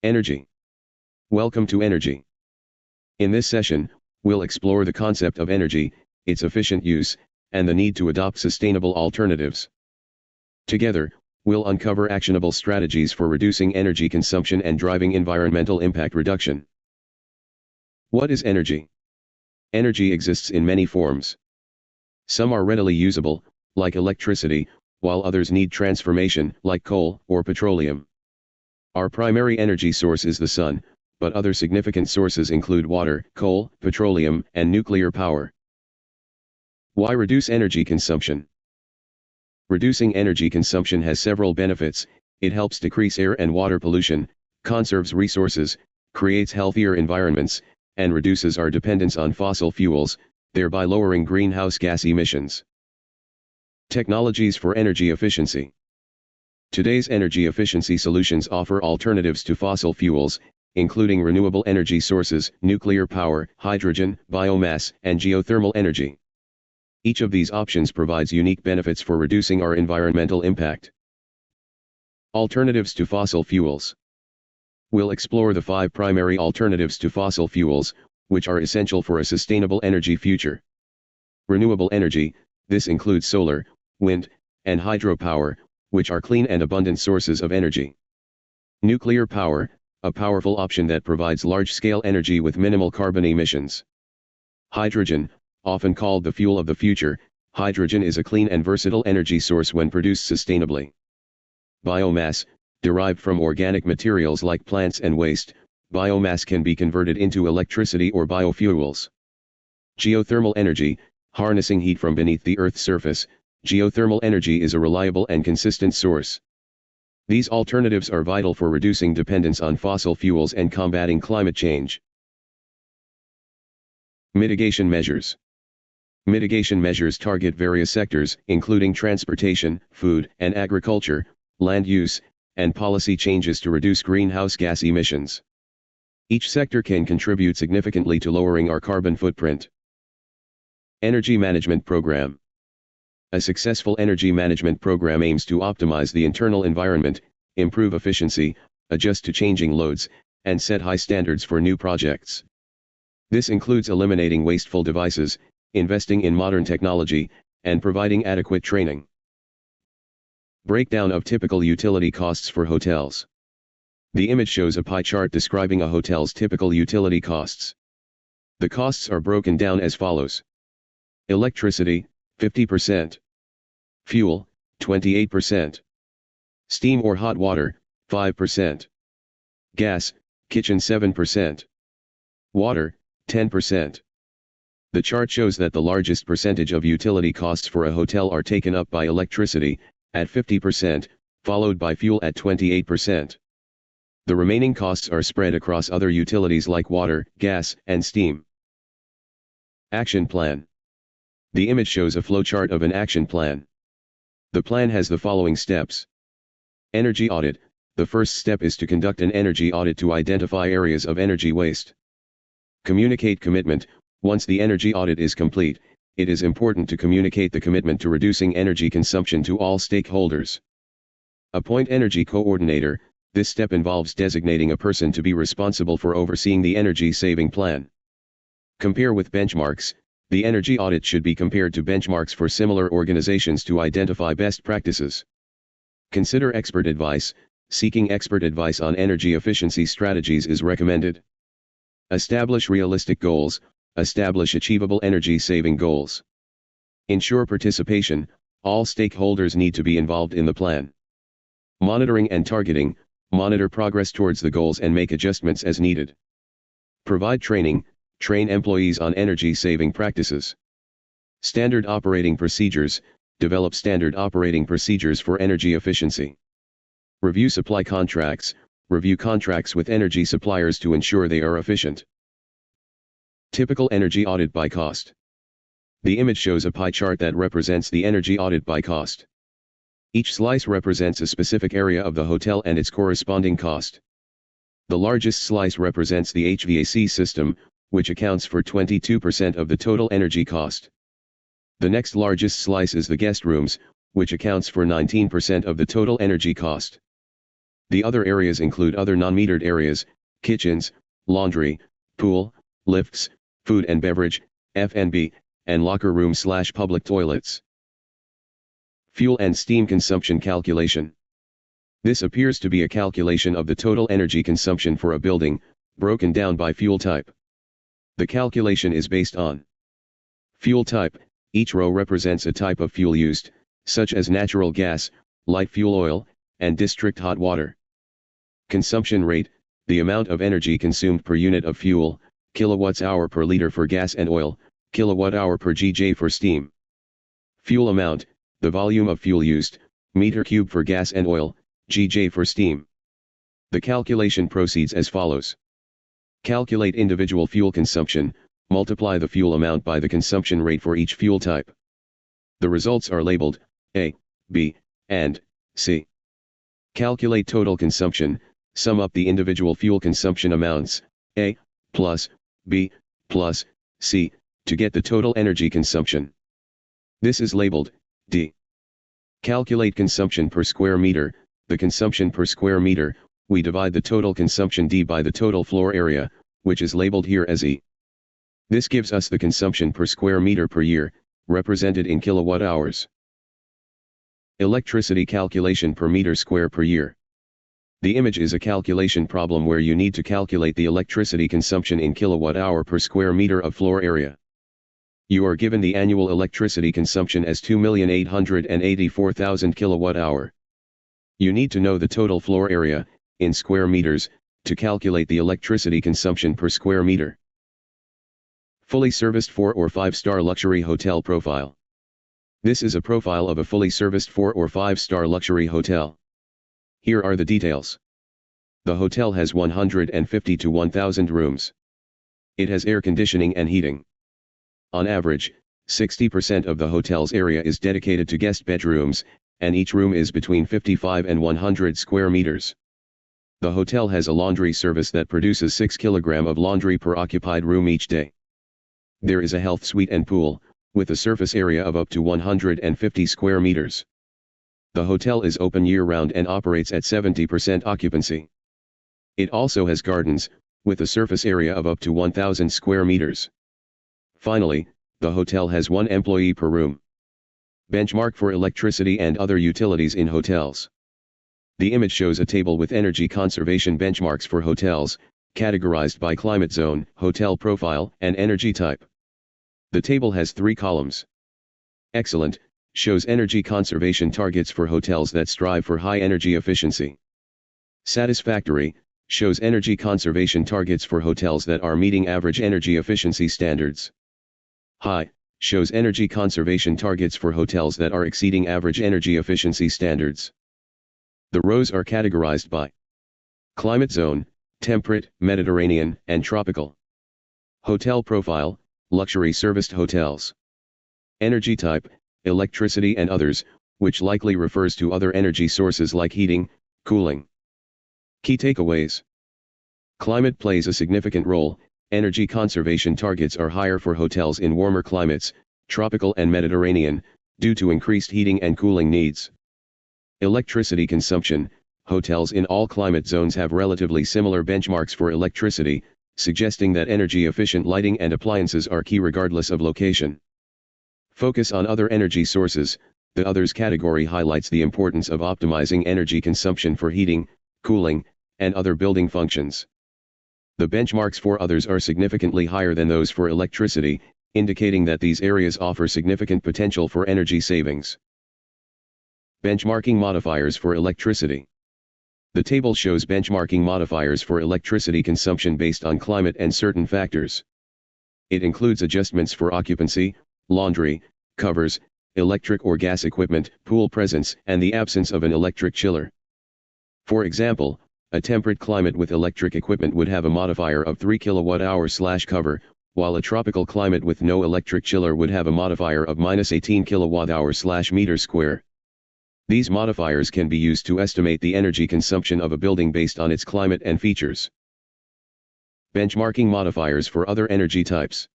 Energy. Welcome to Energy. In this session, we'll explore the concept of energy, its efficient use, and the need to adopt sustainable alternatives. Together, we'll uncover actionable strategies for reducing energy consumption and driving environmental impact reduction. What is energy? Energy exists in many forms. Some are readily usable, like electricity, while others need transformation, like coal or petroleum. Our primary energy source is the sun, but other significant sources include water, coal, petroleum, and nuclear power. Why reduce energy consumption? Reducing energy consumption has several benefits. It helps decrease air and water pollution, conserves resources, creates healthier environments, and reduces our dependence on fossil fuels, thereby lowering greenhouse gas emissions. Technologies for energy efficiency. Today's energy efficiency solutions offer alternatives to fossil fuels, including renewable energy sources, nuclear power, hydrogen, biomass, and geothermal energy. Each of these options provides unique benefits for reducing our environmental impact. Alternatives to fossil fuels. We'll explore the 5 primary alternatives to fossil fuels, which are essential for a sustainable energy future. Renewable energy, this includes solar, wind, and hydropower, which are clean and abundant sources of energy. Nuclear power, a powerful option that provides large-scale energy with minimal carbon emissions. Hydrogen, often called the fuel of the future, hydrogen is a clean and versatile energy source when produced sustainably. Biomass, derived from organic materials like plants and waste, biomass can be converted into electricity or biofuels. Geothermal energy, harnessing heat from beneath the Earth's surface, geothermal energy is a reliable and consistent source. These alternatives are vital for reducing dependence on fossil fuels and combating climate change. Mitigation measures. Mitigation measures target various sectors, including transportation, food and agriculture, land use, and policy changes to reduce greenhouse gas emissions. Each sector can contribute significantly to lowering our carbon footprint. Energy Management Program. A successful energy management program aims to optimize the internal environment, improve efficiency, adjust to changing loads, and set high standards for new projects. This includes eliminating wasteful devices, investing in modern technology, and providing adequate training. Breakdown of typical utility costs for hotels. The image shows a pie chart describing a hotel's typical utility costs. The costs are broken down as follows. Electricity, 50%. Fuel, 28%. Steam or hot water, 5%. Gas, kitchen 7%. Water, 10%. The chart shows that the largest percentage of utility costs for a hotel are taken up by electricity, at 50%, followed by fuel at 28%. The remaining costs are spread across other utilities like water, gas, and steam. Action Plan. The image shows a flowchart of an action plan. The plan has the following steps. Energy audit. The first step is to conduct an energy audit to identify areas of energy waste. Communicate commitment. Once the energy audit is complete, it is important to communicate the commitment to reducing energy consumption to all stakeholders. Appoint energy coordinator. This step involves designating a person to be responsible for overseeing the energy saving plan. Compare with benchmarks. The energy audit should be compared to benchmarks for similar organizations to identify best practices. Consider expert advice. Seeking expert advice on energy efficiency strategies is recommended. Establish realistic goals. Establish achievable energy saving goals. Ensure participation. All stakeholders need to be involved in the plan. Monitoring and targeting. Monitor progress towards the goals and make adjustments as needed. Provide training. Train employees on energy-saving practices. Standard operating procedures. Develop standard operating procedures for energy efficiency. Review supply contracts. Review contracts with energy suppliers to ensure they are efficient. Typical energy audit by cost. The image shows a pie chart that represents the energy audit by cost. Each slice represents a specific area of the hotel and its corresponding cost. The largest slice represents the HVAC system, which accounts for 22% of the total energy cost. The next largest slice is the guest rooms, which accounts for 19% of the total energy cost. The other areas include other non-metered areas, kitchens, laundry, pool, lifts, food and beverage, F&B, and locker room/public toilets. Fuel and steam consumption calculation. This appears to be a calculation of the total energy consumption for a building, broken down by fuel type. The calculation is based on fuel type. Each row represents a type of fuel used, such as natural gas, light fuel oil, and district hot water. Consumption rate, the amount of energy consumed per unit of fuel, kilowatts-hour per liter for gas and oil, kilowatt-hour per GJ for steam. Fuel amount, the volume of fuel used, meter cube for gas and oil, GJ for steam. The calculation proceeds as follows. Calculate individual fuel consumption, multiply the fuel amount by the consumption rate for each fuel type. The results are labeled A, B, and C. Calculate total consumption, sum up the individual fuel consumption amounts, A, plus, B, plus, C, to get the total energy consumption. This is labeled D. Calculate consumption per square meter. The consumption per square meter, we divide the total consumption D by the total floor area, which is labeled here as E. This gives us the consumption per square meter per year, represented in kilowatt hours. Electricity calculation per meter square per year. The image is a calculation problem where you need to calculate the electricity consumption in kilowatt hour per square meter of floor area. You are given the annual electricity consumption as 2,884,000 kilowatt hour. You need to know the total floor area, in square meters, to calculate the electricity consumption per square meter. Fully serviced 4 or 5-star luxury hotel profile. This is a profile of a fully serviced 4 or 5-star luxury hotel. Here are the details. The hotel has 150 to 1,000 rooms. It has air conditioning and heating. On average, 60% of the hotel's area is dedicated to guest bedrooms, and each room is between 55 and 100 square meters. The hotel has a laundry service that produces 6 kg of laundry per occupied room each day. There is a health suite and pool, with a surface area of up to 150 square meters. The hotel is open year-round and operates at 70% occupancy. It also has gardens, with a surface area of up to 1,000 square meters. Finally, the hotel has 1 employee per room. Benchmark for electricity and other utilities in hotels. The image shows a table with energy conservation benchmarks for hotels, categorized by climate zone, hotel profile, and energy type. The table has 3 columns. Excellent, shows energy conservation targets for hotels that strive for high energy efficiency. Satisfactory, shows energy conservation targets for hotels that are meeting average energy efficiency standards. High, shows energy conservation targets for hotels that are exceeding average energy efficiency standards. The rows are categorized by climate zone, temperate, Mediterranean, and tropical. Hotel profile, luxury serviced hotels. Energy type, electricity and others, which likely refers to other energy sources like heating, cooling. Key takeaways. Climate plays a significant role. Energy conservation targets are higher for hotels in warmer climates, tropical and Mediterranean, due to increased heating and cooling needs. Electricity consumption, hotels in all climate zones have relatively similar benchmarks for electricity, suggesting that energy-efficient lighting and appliances are key regardless of location. Focus on other energy sources. The others category highlights the importance of optimizing energy consumption for heating, cooling, and other building functions. The benchmarks for others are significantly higher than those for electricity, indicating that these areas offer significant potential for energy savings. Benchmarking modifiers for electricity. The table shows benchmarking modifiers for electricity consumption based on climate and certain factors. It includes adjustments for occupancy, laundry, covers, electric or gas equipment, pool presence, and the absence of an electric chiller. For example, a temperate climate with electric equipment would have a modifier of 3 kWh/cover, while a tropical climate with no electric chiller would have a modifier of -18 kWh/meter square. These modifiers can be used to estimate the energy consumption of a building based on its climate and features. Benchmarking modifiers for other energy types.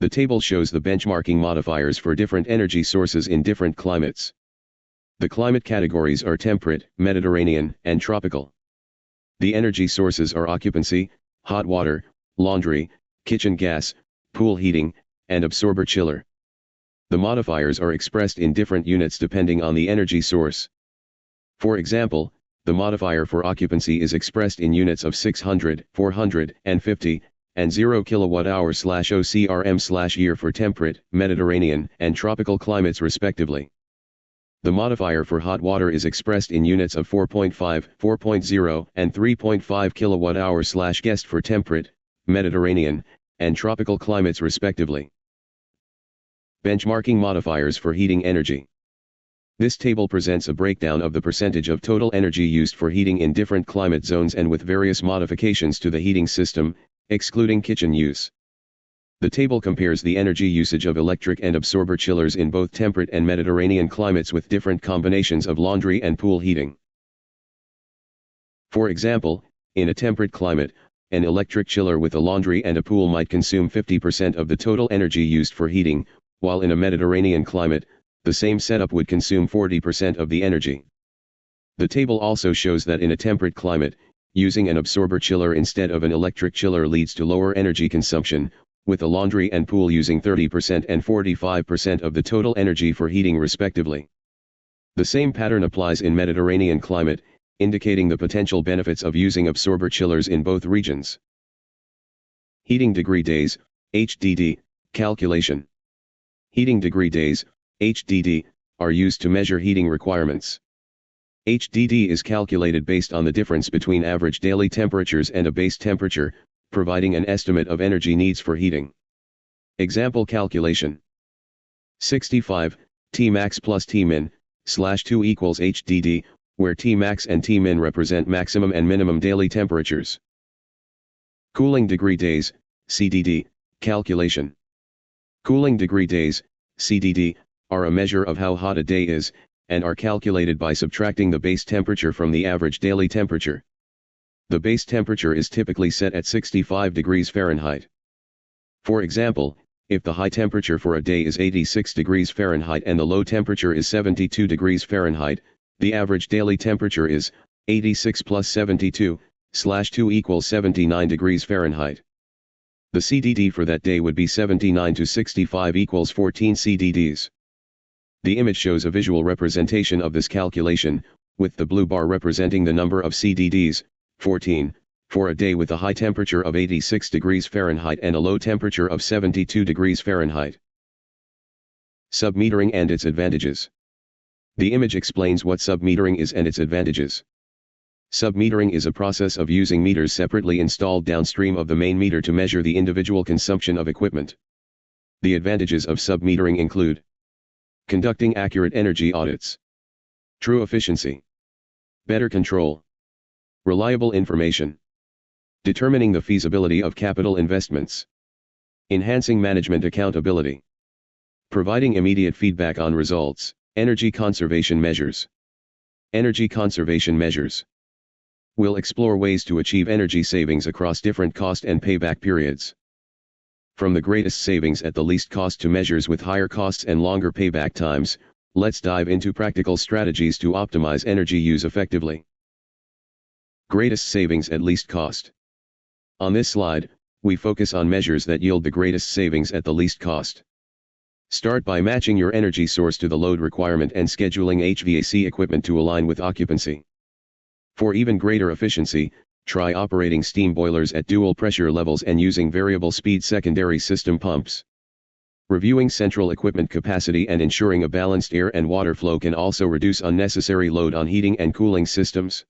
The table shows the benchmarking modifiers for different energy sources in different climates. The climate categories are temperate, Mediterranean, and tropical. The energy sources are occupancy, hot water, laundry, kitchen gas, pool heating, and absorber chiller. The modifiers are expressed in different units depending on the energy source. For example, the modifier for occupancy is expressed in units of 600, 450, and 0 kWh/OCRM/year for temperate, Mediterranean, and tropical climates respectively. The modifier for hot water is expressed in units of 4.5, 4.0, and 3.5 kWh/guest for temperate, Mediterranean, and tropical climates respectively. Benchmarking modifiers for heating energy. This table presents a breakdown of the percentage of total energy used for heating in different climate zones and with various modifications to the heating system, excluding kitchen use. The table compares the energy usage of electric and absorber chillers in both temperate and Mediterranean climates with different combinations of laundry and pool heating. For example, in a temperate climate, an electric chiller with a laundry and a pool might consume 50% of the total energy used for heating, while in a Mediterranean climate, the same setup would consume 40% of the energy. The table also shows that in a temperate climate, using an absorber chiller instead of an electric chiller leads to lower energy consumption, with a laundry and pool using 30% and 45% of the total energy for heating respectively. The same pattern applies in Mediterranean climate, indicating the potential benefits of using absorber chillers in both regions. Heating degree days, HDD, calculation. Heating degree days, HDD, are used to measure heating requirements. HDD is calculated based on the difference between average daily temperatures and a base temperature, providing an estimate of energy needs for heating. Example calculation. 65, Tmax plus Tmin, /2 equals HDD, where Tmax and Tmin represent maximum and minimum daily temperatures. Cooling degree days, CDD, calculation. Cooling degree days, CDD, are a measure of how hot a day is, and are calculated by subtracting the base temperature from the average daily temperature. The base temperature is typically set at 65 degrees Fahrenheit. For example, if the high temperature for a day is 86 degrees Fahrenheit and the low temperature is 72 degrees Fahrenheit, the average daily temperature is 86 plus 72, /2 equals 79 degrees Fahrenheit. The CDD for that day would be 79 to 65 equals 14 CDDs. The image shows a visual representation of this calculation, with the blue bar representing the number of CDDs, 14, for a day with a high temperature of 86 degrees Fahrenheit and a low temperature of 72 degrees Fahrenheit. Submetering and its advantages. The image explains what submetering is and its advantages. Submetering is a process of using meters separately installed downstream of the main meter to measure the individual consumption of equipment. The advantages of submetering include conducting accurate energy audits, true efficiency, better control, reliable information, determining the feasibility of capital investments, enhancing management accountability, providing immediate feedback on results, energy conservation measures. Energy conservation measures. We'll explore ways to achieve energy savings across different cost and payback periods. From the greatest savings at the least cost to measures with higher costs and longer payback times, let's dive into practical strategies to optimize energy use effectively. Greatest savings at least cost. On this slide, we focus on measures that yield the greatest savings at the least cost. Start by matching your energy source to the load requirement and scheduling HVAC equipment to align with occupancy. For even greater efficiency, try operating steam boilers at dual pressure levels and using variable speed secondary system pumps. Reviewing central equipment capacity and ensuring a balanced air and water flow can also reduce unnecessary load on heating and cooling systems.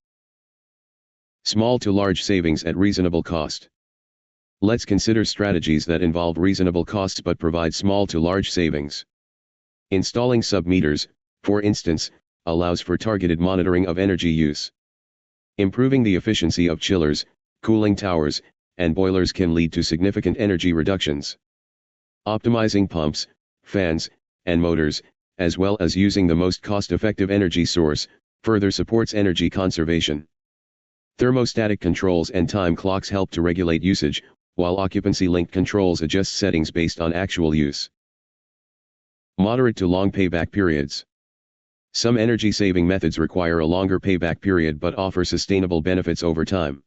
Small to large savings at reasonable cost. Let's consider strategies that involve reasonable costs but provide small to large savings. Installing submeters, for instance, allows for targeted monitoring of energy use. Improving the efficiency of chillers, cooling towers, and boilers can lead to significant energy reductions. Optimizing pumps, fans, and motors, as well as using the most cost-effective energy source, further supports energy conservation. Thermostatic controls and time clocks help to regulate usage, while occupancy-linked controls adjust settings based on actual use. Moderate to long payback periods. Some energy-saving methods require a longer payback period but offer sustainable benefits over time.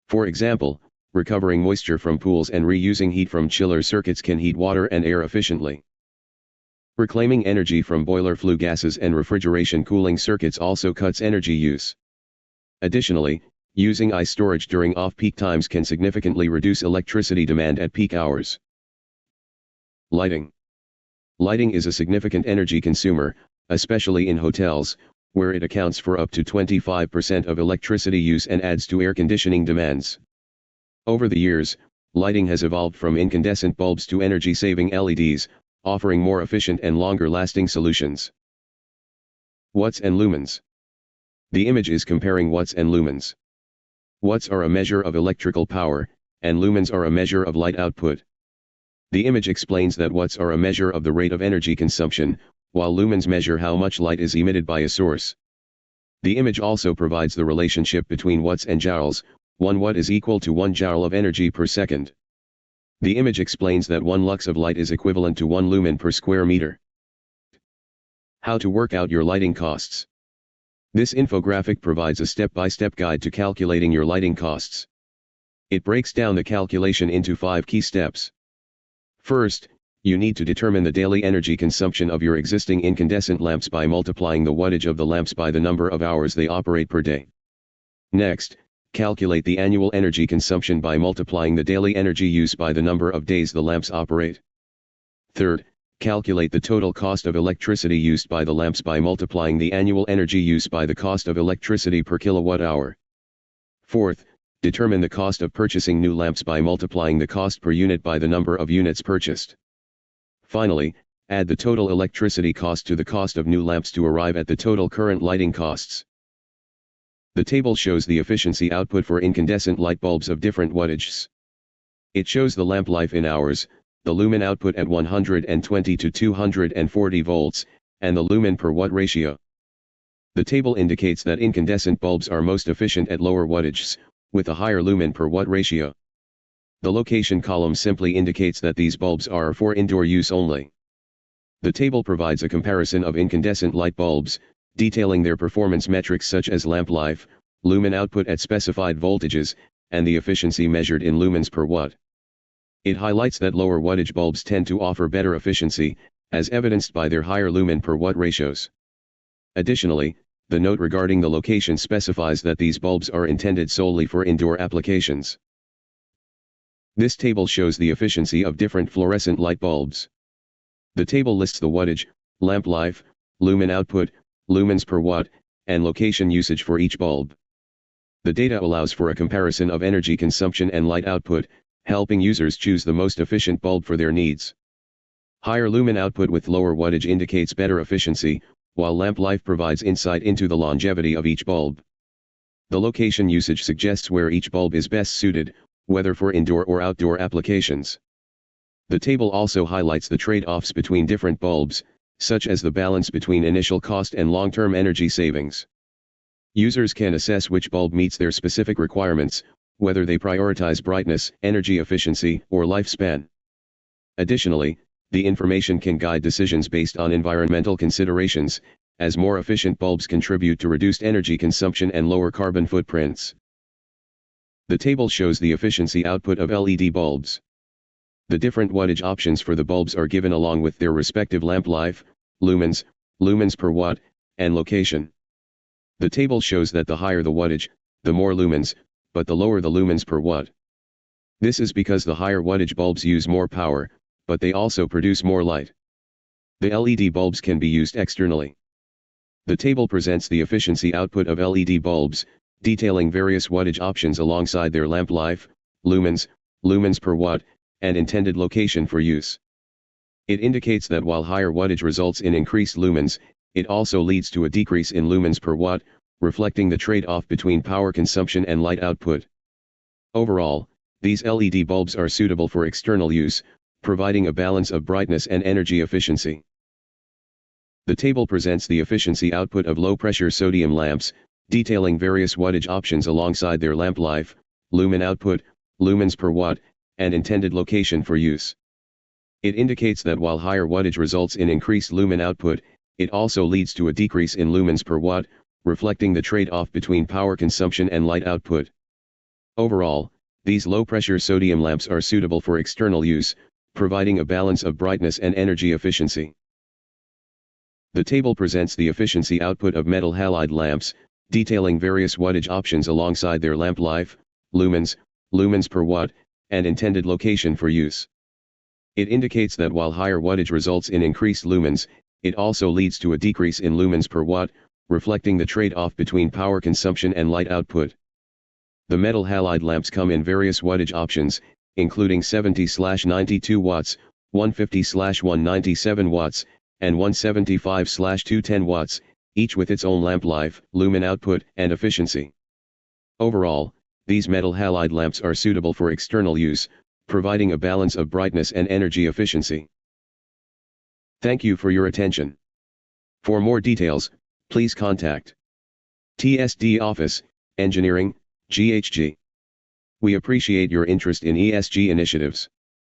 For example, recovering moisture from pools and reusing heat from chiller circuits can heat water and air efficiently. Reclaiming energy from boiler flue gases and refrigeration cooling circuits also cuts energy use. Additionally, using ice storage during off-peak times can significantly reduce electricity demand at peak hours. Lighting. Lighting is a significant energy consumer, especially in hotels, where it accounts for up to 25% of electricity use and adds to air conditioning demands. Over the years, lighting has evolved from incandescent bulbs to energy-saving LEDs, offering more efficient and longer-lasting solutions. Watts and lumens. The image is comparing watts and lumens. Watts are a measure of electrical power, and lumens are a measure of light output. The image explains that watts are a measure of the rate of energy consumption, while lumens measure how much light is emitted by a source. The image also provides the relationship between watts and joules. 1 watt is equal to 1 joule of energy per second. The image explains that 1 lux of light is equivalent to 1 lumen per square meter. How to work out your lighting costs. This infographic provides a step-by-step guide to calculating your lighting costs. It breaks down the calculation into 5 key steps. First, you need to determine the daily energy consumption of your existing incandescent lamps by multiplying the wattage of the lamps by the number of hours they operate per day. Next, calculate the annual energy consumption by multiplying the daily energy use by the number of days the lamps operate. Third, calculate the total cost of electricity used by the lamps by multiplying the annual energy use by the cost of electricity per kilowatt hour. Fourth, determine the cost of purchasing new lamps by multiplying the cost per unit by the number of units purchased. Finally, add the total electricity cost to the cost of new lamps to arrive at the total current lighting costs. The table shows the efficiency output for incandescent light bulbs of different wattages. It shows the lamp life in hours, the lumen output at 120 to 240 volts, and the lumen per watt ratio. The table indicates that incandescent bulbs are most efficient at lower wattages, with a higher lumen per watt ratio. The location column simply indicates that these bulbs are for indoor use only. The table provides a comparison of incandescent light bulbs, detailing their performance metrics such as lamp life, lumen output at specified voltages, and the efficiency measured in lumens per watt. It highlights that lower wattage bulbs tend to offer better efficiency, as evidenced by their higher lumen per watt ratios. Additionally, the note regarding the location specifies that these bulbs are intended solely for indoor applications. This table shows the efficiency of different fluorescent light bulbs. The table lists the wattage, lamp life, lumen output, lumens per watt, and location usage for each bulb. The data allows for a comparison of energy consumption and light output, helping users choose the most efficient bulb for their needs. Higher lumen output with lower wattage indicates better efficiency, while lamp life provides insight into the longevity of each bulb. The location usage suggests where each bulb is best suited, whether for indoor or outdoor applications. The table also highlights the trade-offs between different bulbs, such as the balance between initial cost and long-term energy savings. Users can assess which bulb meets their specific requirements, whether they prioritize brightness, energy efficiency, or lifespan. Additionally, the information can guide decisions based on environmental considerations, as more efficient bulbs contribute to reduced energy consumption and lower carbon footprints. The table shows the efficiency output of LED bulbs. The different wattage options for the bulbs are given along with their respective lamp life, lumens, lumens per watt, and location. The table shows that the higher the wattage, the more lumens, but the lower the lumens per watt. This is because the higher wattage bulbs use more power, but they also produce more light. The LED bulbs can be used externally. The table presents the efficiency output of LED bulbs, detailing various wattage options alongside their lamp life, lumens, lumens per watt, and intended location for use. It indicates that while higher wattage results in increased lumens, it also leads to a decrease in lumens per watt, reflecting the trade-off between power consumption and light output. Overall, these LED bulbs are suitable for external use, providing a balance of brightness and energy efficiency. The table presents the efficiency output of low-pressure sodium lamps, detailing various wattage options alongside their lamp life, lumen output, lumens per watt, and intended location for use. It indicates that while higher wattage results in increased lumen output, it also leads to a decrease in lumens per watt, reflecting the trade-off between power consumption and light output. Overall, these low-pressure sodium lamps are suitable for external use, providing a balance of brightness and energy efficiency. The table presents the efficiency output of metal halide lamps, detailing various wattage options alongside their lamp life, lumens, lumens per watt, and intended location for use. It indicates that while higher wattage results in increased lumens, it also leads to a decrease in lumens per watt, reflecting the trade-off between power consumption and light output. The metal halide lamps come in various wattage options, including 70/92 watts, 150/197 watts, and 175/210 watts, each with its own lamp life, lumen output, and efficiency. Overall, these metal halide lamps are suitable for external use, providing a balance of brightness and energy efficiency. Thank you for your attention. For more details, please contact TSD Office, Engineering, GHG. We appreciate your interest in ESG initiatives.